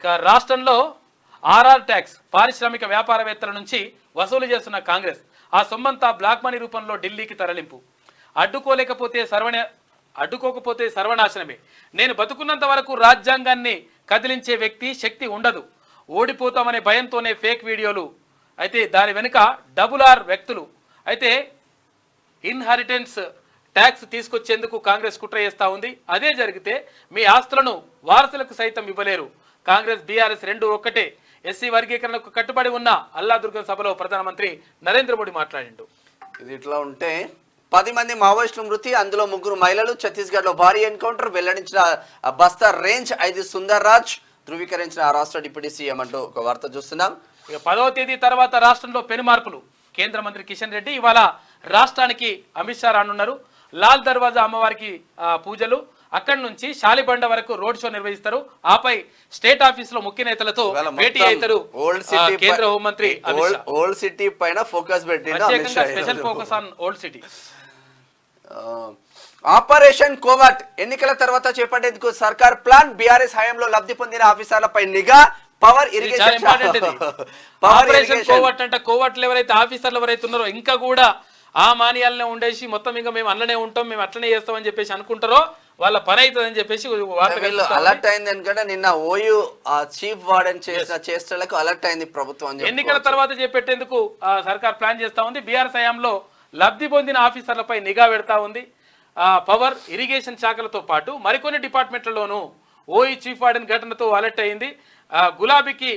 ఇక రాష్ట్రంలో RR tax పారిశ్రామిక వ్యాపారవేత్తల నుంచి వసూలు చేస్తున్న కాంగ్రెస్ ఆ సొమ్మంతా బ్లాక్ మనీ రూపంలో ఢిల్లీకి తరలింపు. అడ్డుకోకపోతే సర్వనాశనమే. నేను బతుకున్నంత వరకు రాజ్యాంగాన్ని కదిలించే వ్యక్తి శక్తి ఉండదు. ఓడిపోతామనే భయంతోనే ఫేక్ వీడియోలు. అయితే దాని వెనుక డబుల్-ఆర్ వ్యక్తులు. అయితే ఇన్హెరిటెన్స్ ట్యాక్స్ తీసుకొచ్చేందుకు కాంగ్రెస్ కుట్ర చేస్తూ ఉంది. అదే జరిగితే మీ ఆస్తులను వారసులకు సైతం ఇవ్వలేరు. కాంగ్రెస్ బీఆర్ఎస్ రెండు ఒక్కటే. ఎస్సీ వర్గీకరణకు కట్టుబడి ఉన్న అల్లాదుర్గం సభలో ప్రధానమంత్రి నరేంద్ర మోడీ మాట్లాడిండు. ఇది ఇట్లా ఉంటే 10 మంది మావోయిస్టుల మృతి, అందులో 3 మహిళలు. ఛత్తీస్గఢ్ లో భారీ ఎన్కౌంటర్, వెల్లడించిన బస్తర్ రేంజ్ 5 సుందర్ రాజ్, ధృవీకరించిన రాష్ట్ర డిప్యూటీ సీఎం అంటూ ఒక వార్త చూస్తున్నాం. ఇక 10వ తేదీ తర్వాత రాష్ట్రంలో పెను మార్పులు. కేంద్ర మంత్రి కిషన్ రెడ్డి ఇవాళ రాష్ట్రానికి అమిత్ షా రానున్నారు. లాల్ దర్వాజా అమ్మవారికి పూజలు, అక్కడి నుంచి శాలిబండ వరకు రోడ్ షో నిర్వహిస్తారు. ఆపై స్టేట్ ఆఫీస్ లో ముఖ్య నేతలతో భేటీ అవుతారు కేంద్ర హోంమంత్రి. ఓల్డ్ సిటీ పైన ఫోకస్ పెట్టిండు, special focus on old city. Operation covert ఎన్నికల తర్వాత చేపట్టేందుకు సర్కార్ ప్లాన్. బీఆర్ఎస్ హయాంలో లబ్ధి పొందిన ఆఫీసర్లపై నిఘా. పవర్ ఇరిగేషన్ ఆపరేషన్ కోవర్ట్ అంటే కోవర్ట్లు ఎవరైతే ఆఫీసర్లు ఎవరైతే ఉన్నారో ఇంకా కూడా ఆ మాన్యాలనే ఉండేసి మొత్తం ఇంకా మేము అట్లనే ఉంటాం, మేము అట్లనే చేస్తామని చెప్పేసి అనుకుంటారో వాళ్ళ పని అవుతుందని చెప్పేసి అలర్ట్ అయింది. ఎందుకంటే నిన్న ఓయూ చీఫ్ వార్డెన్ చేసిన చేష్టలకు అలర్ట్ అయింది ప్రభుత్వం. ఎన్నికల తర్వాత చేపట్టేందుకు సర్కార్ ప్లాన్ చేస్తా ఉంది. బీఆర్ఎస్ హయాంలో లబ్ధి పొందిన ఆఫీసర్లపై నిఘా పెడతా ఉంది. పవర్ ఇరిగేషన్ శాఖలతో పాటు మరికొన్ని డిపార్ట్మెంట్లలోనూ ఓయూ చీఫ్ వార్డెన్ ఘటనతో అలర్ట్ అయింది. గులాబీకి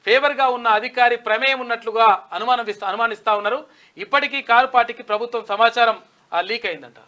ఫేవర్గా ఉన్న అధికారి ప్రమేయం ఉన్నట్లుగా అనుమానిస్తా ఉన్నారు. ఇప్పటికీ కారు పార్టీకి ప్రభుత్వం సమాచారం లీక్ అయిందంట.